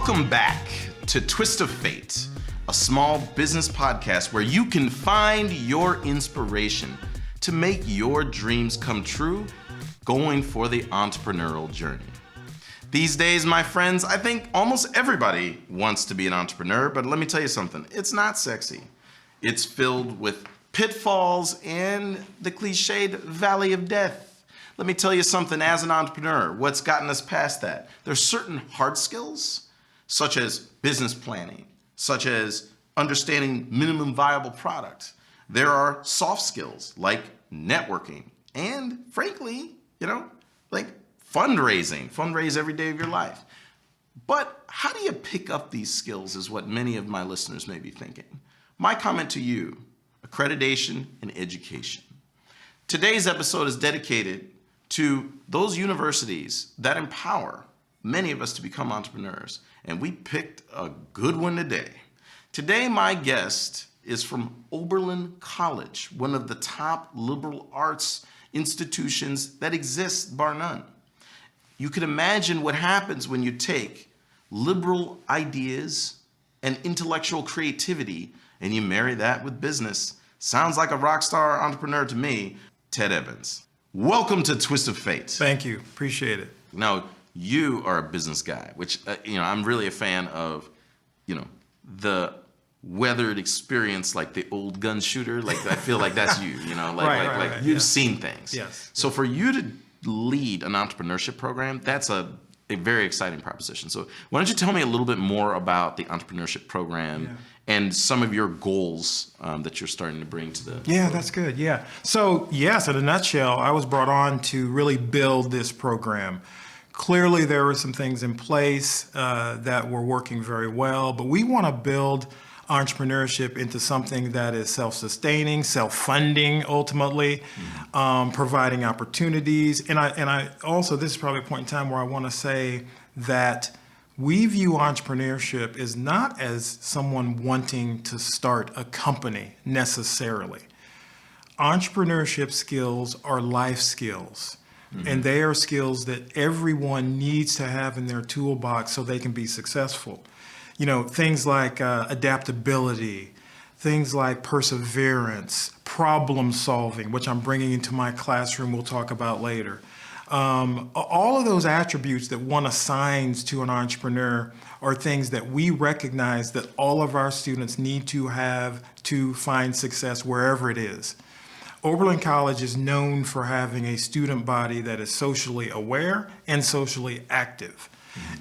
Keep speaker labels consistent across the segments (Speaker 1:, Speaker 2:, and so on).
Speaker 1: Welcome back to Twist of Fate, a small business podcast where you can find your inspiration to make your dreams come true going for the entrepreneurial journey. These days, my friends, I think almost everybody wants to be an entrepreneur, but let me tell you something, it's not sexy. It's filled with pitfalls and the cliched valley of death. Let me tell you something, as an entrepreneur, what's gotten us past that? There's certain hard skills, such as business planning, such as understanding minimum viable product. There are soft skills like networking and, frankly, like fundraising. Fundraise every day of your life. But how do you pick up these skills is what many of my listeners may be thinking. My comment to you, accreditation and education. Today's episode is dedicated to those universities that empower many of us to become entrepreneurs. And we picked a good one today. Today, my guest is from Oberlin College, one of the top liberal arts institutions that exist, bar none. You can imagine what happens when you take liberal ideas and intellectual creativity and you marry that with business. Sounds like a rock star entrepreneur to me, Ted Evans. Welcome to Twist of Fate.
Speaker 2: Thank you. Appreciate it.
Speaker 1: Now, you are a business guy, which, I'm really a fan of, the weathered experience, like the old gun shooter. Like, I feel like that's you,
Speaker 2: Right,
Speaker 1: you've seen things.
Speaker 2: Yes.
Speaker 1: So for you to lead an entrepreneurship program, that's a very exciting proposition. So why don't you tell me a little bit more about the entrepreneurship program and some of your goals that you're starting to bring to the program.
Speaker 2: That's good. Yeah. So yes, in a nutshell, I was brought on to really build this program. Clearly, there were some things in place that were working very well, but we want to build entrepreneurship into something that is self-sustaining, self-funding, ultimately, providing opportunities. And I also, this is probably a point in time where I want to say that we view entrepreneurship as not as someone wanting to start a company necessarily. Entrepreneurship skills are life skills. And they are skills that everyone needs to have in their toolbox so they can be successful. Things like adaptability, things like perseverance, problem solving, which I'm bringing into my classroom we'll talk about later. All of those attributes that one assigns to an entrepreneur are things that we recognize that all of our students need to have to find success wherever it is. Oberlin College is known for having a student body that is socially aware and socially active.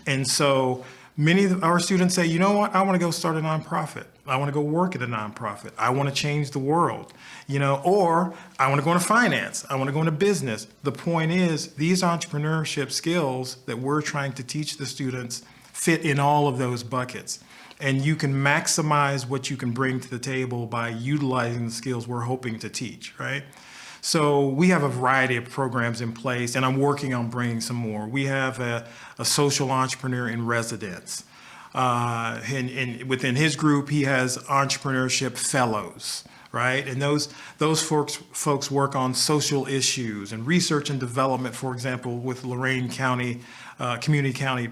Speaker 2: And so many of our students say, you know what, I want to go start a nonprofit. I want to go work at a nonprofit. I want to change the world, or I want to go into finance. I want to go into business. The point is, these entrepreneurship skills that we're trying to teach the students fit in all of those buckets. And you can maximize what you can bring to the table by utilizing the skills we're hoping to teach, right? So we have a variety of programs in place, and I'm working on bringing some more. We have a social entrepreneur in residence. And within his group, he has entrepreneurship fellows, right? And those folks work on social issues and research and development, for example, with Lorain County, Community County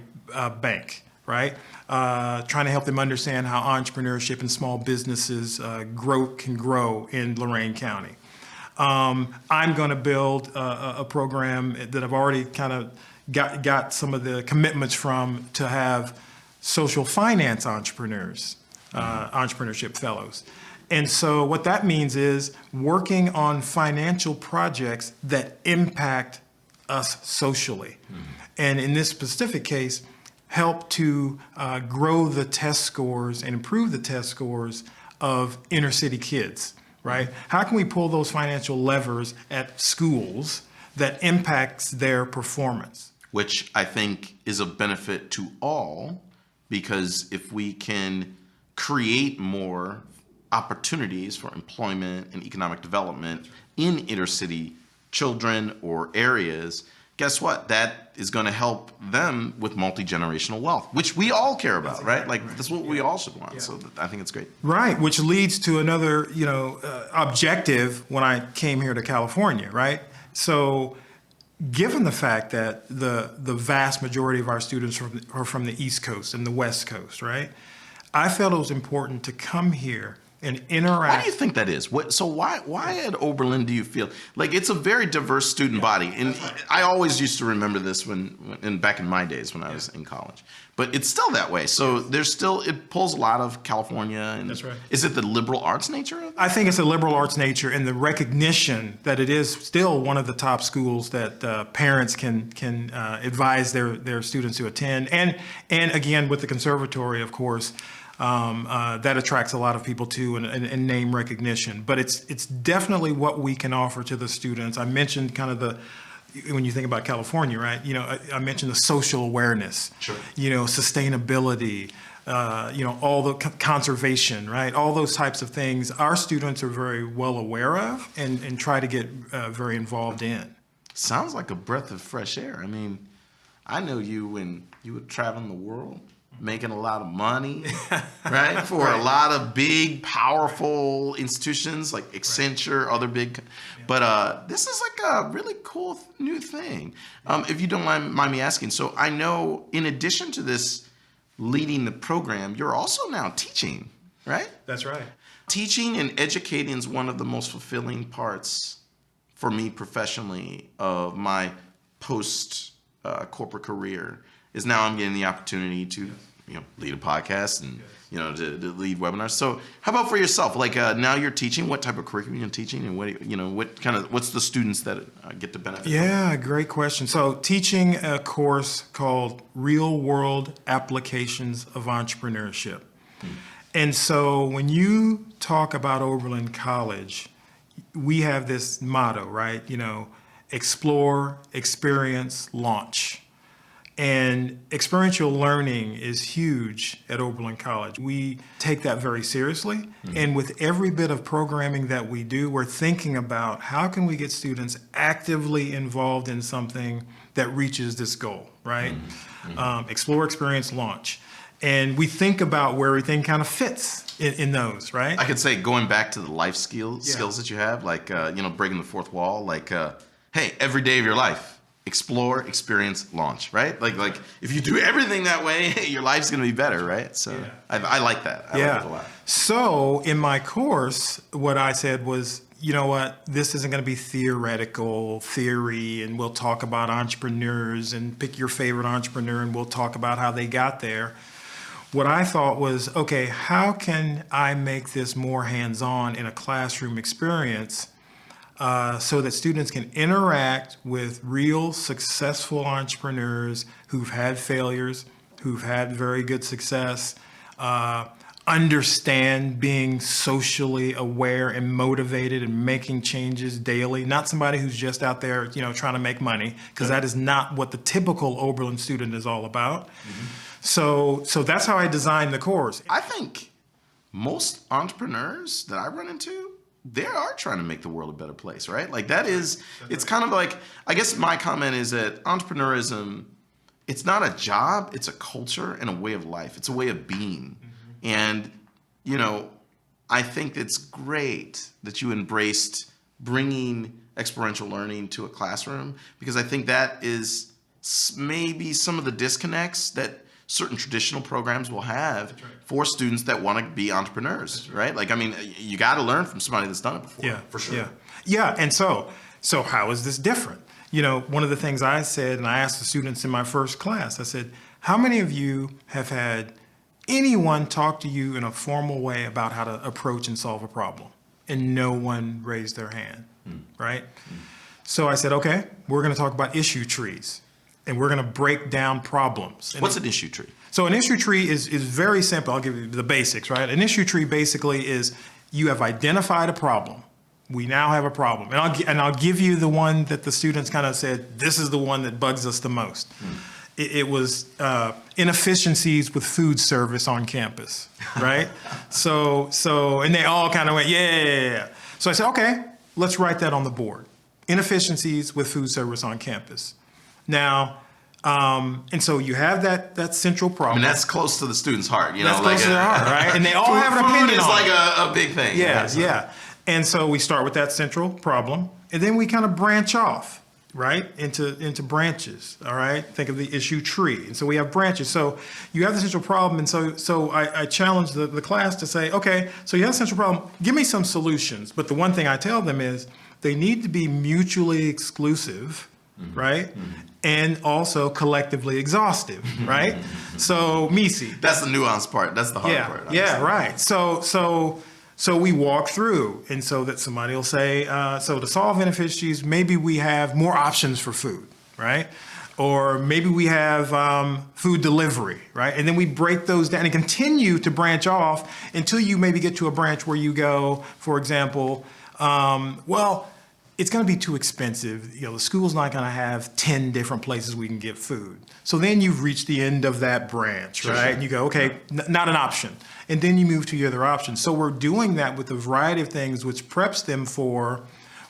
Speaker 2: Bank, right? Trying to help them understand how entrepreneurship and small businesses can grow in Lorain County. I'm going to build a program that I've already kind of got some of the commitments from to have social finance entrepreneurs, entrepreneurship fellows. And so what that means is working on financial projects that impact us socially. And in this specific case, help to grow the test scores and improve the test scores of inner city kids, right? How can we pull those financial levers at schools that impacts their performance?
Speaker 1: Which I think is a benefit to all, because if we can create more opportunities for employment and economic development in inner city children or areas, guess what? That is going to help them with multi-generational wealth, which we all care about, right? Like, that's what we all should want. So I think it's great.
Speaker 2: Right, which leads to another, objective when I came here to California, right? So given the fact that the vast majority of our students are from the East Coast and the West Coast, right? I felt it was important to come here and interact.
Speaker 1: Why do you think that is? Why at Oberlin do you feel like it's a very diverse student body? And I always used to remember this when back in my days when I was in college. But it's still that way. So it pulls a lot of California. And
Speaker 2: that's right.
Speaker 1: Is it the liberal arts nature of it?
Speaker 2: I think it's the liberal arts nature and the recognition that it is still one of the top schools that parents can advise their students to attend. And again, with the conservatory, of course, that attracts a lot of people too, and name recognition. But it's definitely what we can offer to the students. I mentioned kind of when you think about California, right? I mentioned the social awareness,
Speaker 1: sure.
Speaker 2: Sustainability, all the conservation, right? All those types of things our students are very well aware of and try to get very involved in.
Speaker 1: Sounds like a breath of fresh air. I mean, I know you when you were traveling the world, making a lot of money, right? For
Speaker 2: right.
Speaker 1: a lot of big, powerful institutions like Accenture, right. Other big. Yeah. But this is like a really cool new thing. If you don't mind me asking, so I know in addition to this leading the program, you're also now teaching, right?
Speaker 2: That's right.
Speaker 1: Teaching and educating is one of the most fulfilling parts for me professionally of my post-corporate career. Is now I'm getting the opportunity to, lead a podcast and, to lead webinars. So how about for yourself? Like now you're teaching, what type of curriculum you're teaching and what's the students that get to benefit from?
Speaker 2: Yeah, great question. So teaching a course called Real World Applications of Entrepreneurship. And so when you talk about Oberlin College, we have this motto, right? Explore, experience, launch. And experiential learning is huge at Oberlin College. We take that very seriously. Mm-hmm. And with every bit of programming that we do, we're thinking about how can we get students actively involved in something that reaches this goal, right? Mm-hmm. Explore, experience, launch. And we think about where everything kind of fits in those, right?
Speaker 1: I could say going back to the life skills that you have, like, breaking the fourth wall, like, hey, every day of your life, explore, experience, launch, right? Like if you do everything that way, your life's going to be better, right? So I like that. I like it a lot.
Speaker 2: So in my course, what I said was, you know what, this isn't going to be theoretical theory, and we'll talk about entrepreneurs and pick your favorite entrepreneur, and we'll talk about how they got there. What I thought was, okay, how can I make this more hands-on in a classroom experience so that students can interact with real successful entrepreneurs who've had failures, who've had very good success, understand being socially aware and motivated and making changes daily, not somebody who's just out there, trying to make money, because that is not what the typical Oberlin student is all about. Mm-hmm. So that's how I designed the course.
Speaker 1: I think most entrepreneurs that I run into, they are trying to make the world a better place, right? Like it's kind of like, I guess my comment is that entrepreneurism, it's not a job, it's a culture and a way of life. It's a way of being. Mm-hmm. And, I think it's great that you embraced bringing experiential learning to a classroom, because I think that is maybe some of the disconnects that certain traditional programs will have for students that want to be entrepreneurs, right? Like, I mean, you got to learn from somebody that's done it before, for sure.
Speaker 2: Yeah. And so how is this different? One of the things I said, and I asked the students in my first class, I said, how many of you have had anyone talk to you in a formal way about how to approach and solve a problem? And no one raised their hand, right? So I said, okay, we're going to talk about issue trees. And we're going to break down problems.
Speaker 1: What's an issue tree?
Speaker 2: So an issue tree is very simple. I'll give you the basics, right? An issue tree basically is you have identified a problem. We now have a problem. And I'll give you the one that the students kind of said, this is the one that bugs us the most. It was inefficiencies with food service on campus, right? And they all kind of went, yeah. So I said, okay, let's write that on the board. Inefficiencies with food service on campus. Now, and so you have that central problem.
Speaker 1: I mean, that's close to the student's heart,
Speaker 2: That's close to their heart, right? And they all have an opinion on it.
Speaker 1: Food is like a big thing.
Speaker 2: Yeah. And so we start with that central problem, and then we kind of branch off. right, into branches, all right? Think of the issue tree. And so we have branches. So you have the central problem, and so I challenge the class to say, okay, so you have the central problem, give me some solutions. But the one thing I tell them is they need to be mutually exclusive, right? And also collectively exhaustive, right? So, Misi.
Speaker 1: That's the nuanced part. That's the hard part.
Speaker 2: Yeah, right. So we walk through, and so that somebody will say, so to solve inefficiencies, maybe we have more options for food, right? Or maybe we have food delivery, right? And then we break those down and continue to branch off until you maybe get to a branch where you go, for example, well, it's going to be too expensive. You know, the school's not going to have 10 different places we can get food. So then you've reached the end of that branch, right?
Speaker 1: Sure.
Speaker 2: And you go, okay, not an option. And then you move to your other options. So we're doing that with a variety of things, which preps them for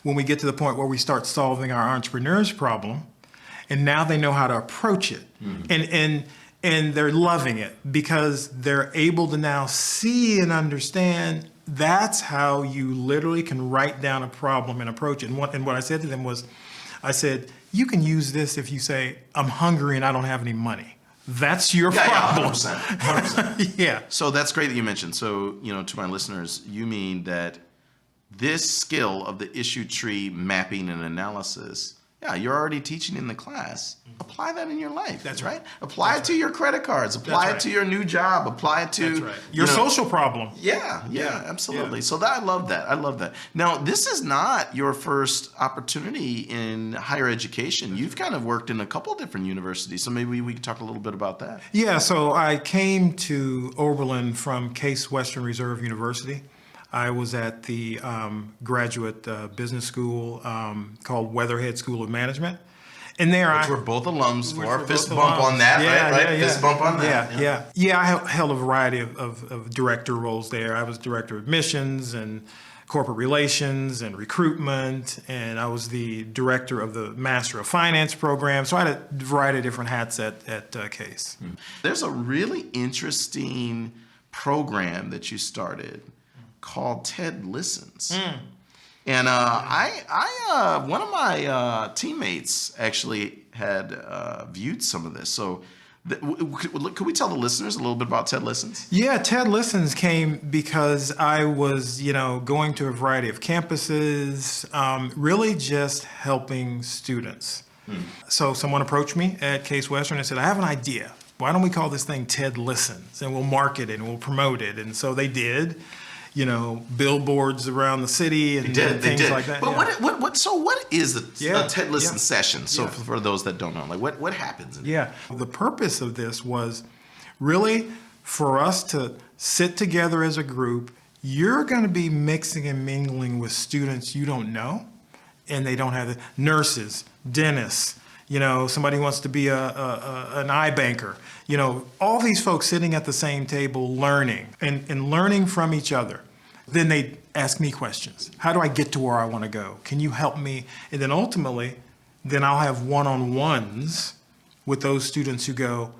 Speaker 2: when we get to the point where we start solving our entrepreneur's problem. And now they know how to approach it. And they're loving it because they're able to now see and understand that's how you literally can write down a problem and approach it. And what I said to them was, I said, you can use this if you say, I'm hungry and I don't have any money. That's your problem.
Speaker 1: 100%.
Speaker 2: Yeah.
Speaker 1: So that's great that you mentioned. So, to my listeners, you mean that this skill of the issue tree mapping and analysis, you're already teaching in the class. Apply that in your life.
Speaker 2: That's right.
Speaker 1: Apply it to your credit cards. Apply it to your new job. Apply it to
Speaker 2: your social problem.
Speaker 1: Yeah, absolutely. Yeah. So I love that. Now, this is not your first opportunity in higher education. You've kind of worked in a couple different universities. So maybe we could talk a little bit about that. Yeah,
Speaker 2: so I came to Oberlin from Case Western Reserve University. I was at the graduate business school called Weatherhead School of Management. And there
Speaker 1: Which we're both alums for. Fist bump on that, right? Fist bump on that.
Speaker 2: Yeah, I held a variety of director roles there. I was director of admissions and corporate relations and recruitment, and I was the director of the Master of Finance program. So I had a variety of different hats at Case.
Speaker 1: There's a really interesting program that you started called TED Listens. And one of my teammates actually had viewed some of this. So could we tell the listeners a little bit about TED Listens?
Speaker 2: Yeah, TED Listens came because I was, going to a variety of campuses, really just helping students. So someone approached me at Case Western and said, I have an idea. Why don't we call this thing TED Listens? And we'll market it and we'll promote it. And so they did. Billboards around the city and things like that.
Speaker 1: But what is a TED Listen session? So for those that don't know, what happens?
Speaker 2: The purpose of this was really for us to sit together as a group. You're going to be mixing and mingling with students you don't know, and they don't have nurses, dentists. Somebody who wants to be an eye banker. All these folks sitting at the same table learning and learning from each other. Then they ask me questions. How do I get to where I want to go? Can you help me? And then ultimately, I'll have one-on-ones with those students who go,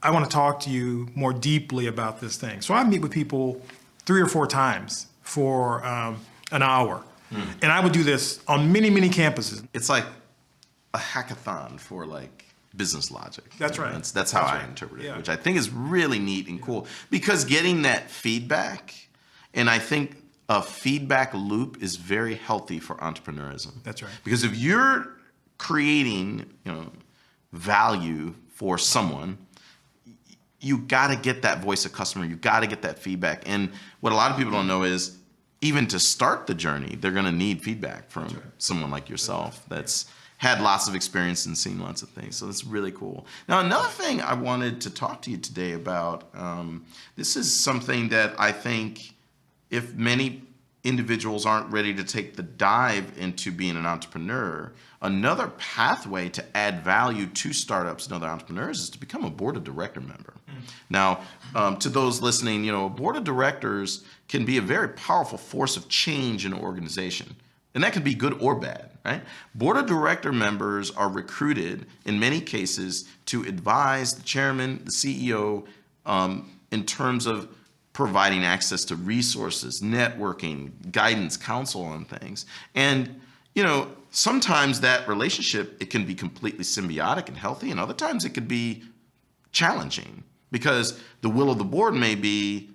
Speaker 2: I want to talk to you more deeply about this thing. So I meet with people 3 or 4 times for an hour. And I would do this on many, many campuses.
Speaker 1: It's like a hackathon for business logic.
Speaker 2: That's right.
Speaker 1: That's how I interpret it, which I think is really neat and cool. Because getting that feedback, and I think a feedback loop is very healthy for entrepreneurism.
Speaker 2: That's right.
Speaker 1: Because if you're creating, value for someone, you got to get that voice of customer. You got to get that feedback. And what a lot of people don't know is even to start the journey, they're going to need feedback from someone like yourself that's had lots of experience and seen lots of things. So that's really cool. Now, another thing I wanted to talk to you today about, this is something that I think if many individuals aren't ready to take the dive into being an entrepreneur, another pathway to add value to startups and other entrepreneurs is to become a board of director member. Now, to those listening, a board of directors can be a very powerful force of change in an organization. And that can be good or bad, right? Board of director members are recruited in many cases to advise the chairman, the CEO, in terms of providing access to resources, networking, guidance, counsel on things. And sometimes that relationship, it can be completely symbiotic and healthy, and other times it could be challenging because the will of the board may be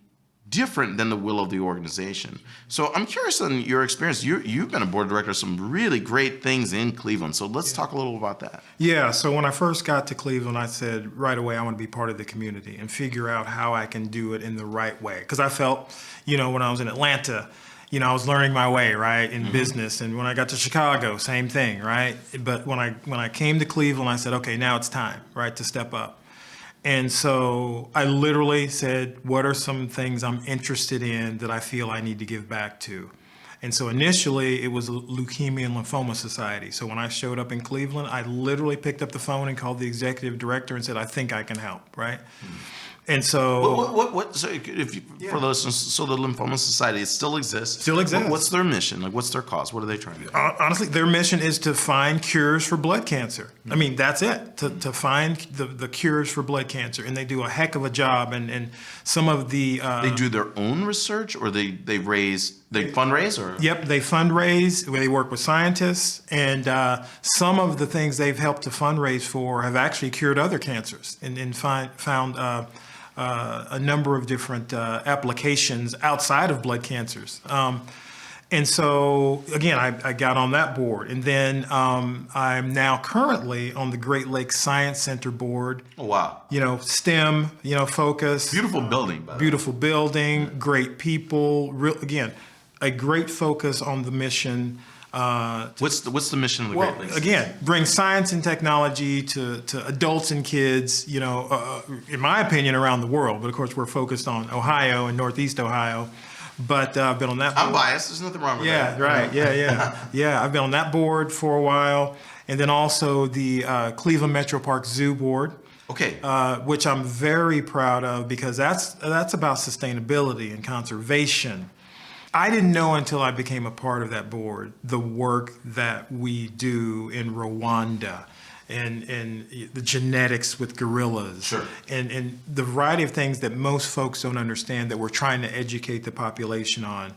Speaker 1: different than the will of the organization. So I'm curious on your experience. You've been a board director of some really great things in Cleveland. So let's talk a little about that.
Speaker 2: Yeah, so when I first got to Cleveland, I said right away, I want to be part of the community and figure out how I can do it in the right way. Because I felt, when I was in Atlanta, I was learning my way, right, in business. And when I got to Chicago, same thing, right? But when I came to Cleveland, I said, okay, now it's time, right, to step up. And so I literally said, what are some things I'm interested in that I feel I need to give back to? And so initially it was Leukemia and Lymphoma Society. So when I showed up in Cleveland, I literally picked up the phone and called the executive director and said, I think I can help, right? And so,
Speaker 1: for those, so the Lymphoma Society, it still exists.
Speaker 2: Still exists.
Speaker 1: What's their mission? Like, what's their cause? What are they trying to do?
Speaker 2: Honestly, their mission is to find cures for blood cancer. I mean, that's it. To find the cures for blood cancer, and they do a heck of a job. And some of the
Speaker 1: they do their own research, or they fundraise, or
Speaker 2: yep, they fundraise. They work with scientists, and some of the things they've helped to fundraise for have actually cured other cancers, and found a number of different applications outside of blood cancers. And so, again, I got on that board. And then I'm now currently on the Great Lakes Science Center board.
Speaker 1: Oh, wow.
Speaker 2: STEM, focus.
Speaker 1: Beautiful building, by the way.
Speaker 2: Beautiful building, great people. Again, a great focus on the mission.
Speaker 1: What's the mission of the Great Lakes?
Speaker 2: Again, bring science and technology to adults and kids, in my opinion, around the world. But of course, we're focused on Ohio and Northeast Ohio. But I've been on that board.
Speaker 1: I'm biased. There's nothing wrong with that.
Speaker 2: Yeah, right. Yeah. I've been on that board for a while. And then also the Cleveland Metro Park Zoo board.
Speaker 1: Okay.
Speaker 2: Which I'm very proud of because that's about sustainability and conservation. I didn't know until I became a part of that board the work that we do in Rwanda and the genetics with gorillas.
Speaker 1: Sure.
Speaker 2: And the variety of things that most folks don't understand that we're trying to educate the population on.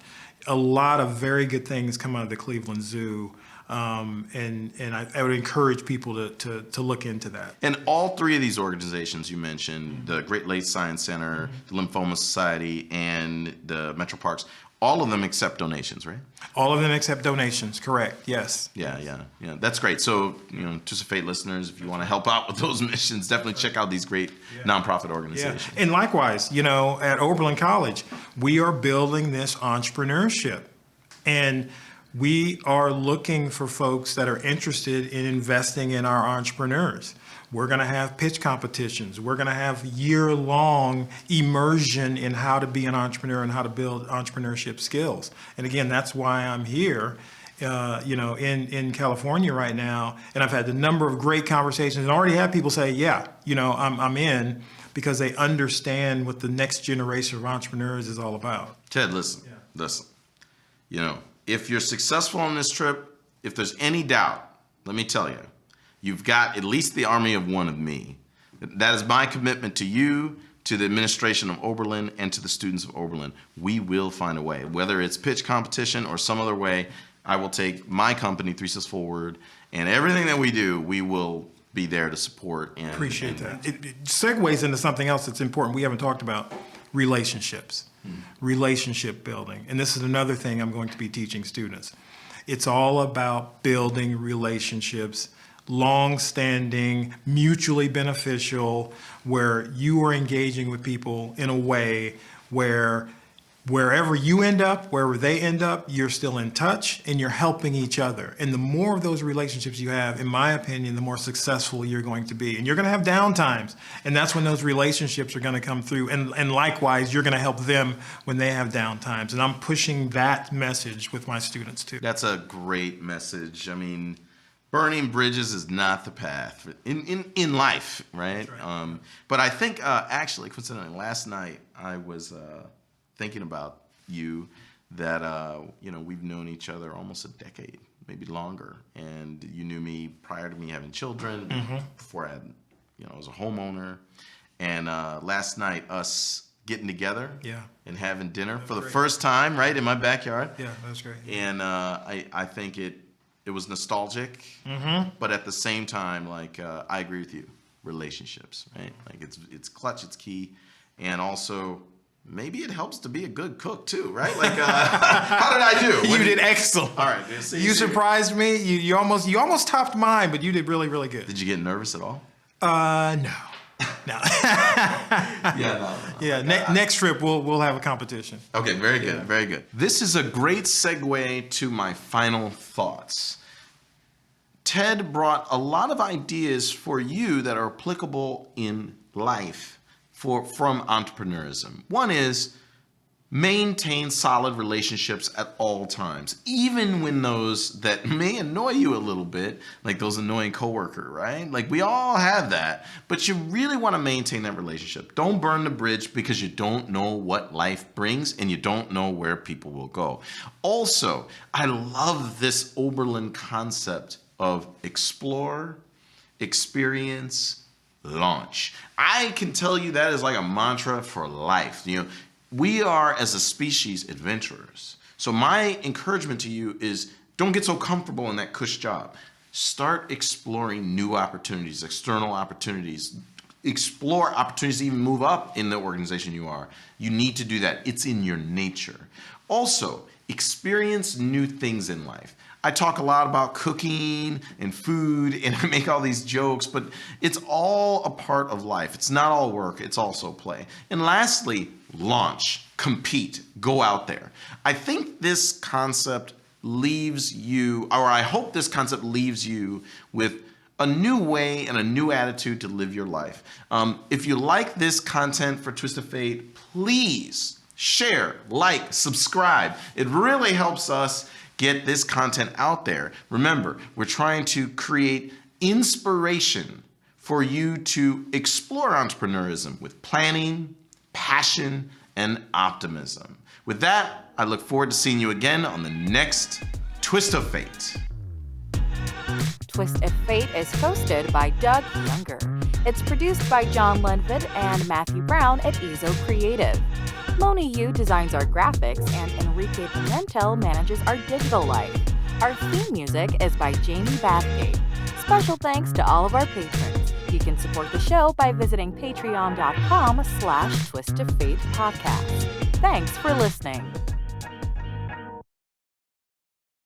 Speaker 2: A lot of very good things come out of the Cleveland Zoo. And I would encourage people to look into that.
Speaker 1: And all three of these organizations you mentioned, the Great Lakes Science Center, the Lymphoma Society, and the Metro Parks, all of them accept donations, right?
Speaker 2: All of them accept donations, correct, yes.
Speaker 1: Yeah, that's great. So, Twist of Fate listeners, if you want to help out with those missions, definitely check out these great nonprofit organizations.
Speaker 2: Yeah. And likewise, at Oberlin College, we are building this entrepreneurship. And we are looking for folks that are interested in investing in our entrepreneurs. We're going to have pitch competitions. We're going to have year-long immersion in how to be an entrepreneur and how to build entrepreneurship skills. And again, that's why I'm here, in California right now. And I've had a number of great conversations and already had people say, I'm in, because they understand what the next generation of entrepreneurs is all about.
Speaker 1: Ted, listen. If you're successful on this trip, if there's any doubt, let me tell you, you've got at least the army of one of me. That is my commitment to you, to the administration of Oberlin, and to the students of Oberlin. We will find a way. Whether it's pitch competition or some other way, I will take my company, 3 Steps Forward, and everything that we do, we will be there to support. And
Speaker 2: appreciate that. It segues into something else that's important we haven't talked about, relationships, relationship building. And this is another thing I'm going to be teaching students. It's all about building relationships, long-standing, mutually beneficial, where you are engaging with people in a way where wherever you end up, wherever they end up, you're still in touch and you're helping each other. And the more of those relationships you have, in my opinion, the more successful you're going to be. And you're going to have down times. And that's when those relationships are going to come through. And likewise, you're going to help them when they have down times. And I'm pushing that message with my students too.
Speaker 1: That's a great message. I mean, burning bridges is not the path in life, right?
Speaker 2: That's right.
Speaker 1: But I think, actually, coincidentally, last night I was thinking about you, that we've known each other almost a decade, maybe longer, and you knew me prior to me having children, before I was a homeowner, and last night us getting together and having dinner for the first time, right, in my backyard.
Speaker 2: Yeah, that's great.
Speaker 1: And I think it It was nostalgic, but at the same time, like I agree with you. Relationships, right? Like it's clutch, it's key, and also maybe it helps to be a good cook too, right? Like how did I do?
Speaker 2: You did excellent.
Speaker 1: All right,
Speaker 2: you surprised me. You almost topped mine, but you did really, really good.
Speaker 1: Did you get nervous at all?
Speaker 2: No.
Speaker 1: No.
Speaker 2: Yeah, next trip we'll have a competition.
Speaker 1: Okay, very good, very good. This is a great segue to my final thoughts. Ted brought a lot of ideas for you that are applicable in life from entrepreneurism. One is maintain solid relationships at all times, even when those that may annoy you a little bit, like those annoying coworker, right? Like we all have that, but you really want to maintain that relationship. Don't burn the bridge because you don't know what life brings and you don't know where people will go. Also, I love this Oberlin concept of explore, experience, launch. I can tell you that is like a mantra for life. You know, we are as a species adventurers. So my encouragement to you is don't get so comfortable in that cush job. Start exploring new opportunities, external opportunities. Explore opportunities to even move up in the organization you are. You need to do that. It's in your nature. Also, experience new things in life. I talk a lot about cooking and food and I make all these jokes, but it's all a part of life. It's not all work, it's also play. And lastly, launch, compete, go out there. I think this concept leaves you, or I hope this concept leaves you with a new way and a new attitude to live your life. If you like this content for Twist of Fate, please share, like, subscribe. It really helps us get this content out there. Remember, we're trying to create inspiration for you to explore entrepreneurism with planning, passion, and optimism. With that, I look forward to seeing you again on the next Twist of Fate.
Speaker 3: Twist of Fate is hosted by Doug Younger. It's produced by John Lenvid and Matthew Brown at Ezo Creative. Moni Yu designs our graphics and Enrique Pimentel manages our digital life. Our theme music is by Jamie Bathgate. Special thanks to all of our patrons. You can support the show by visiting patreon.com/twistoffatepodcast. Thanks for listening.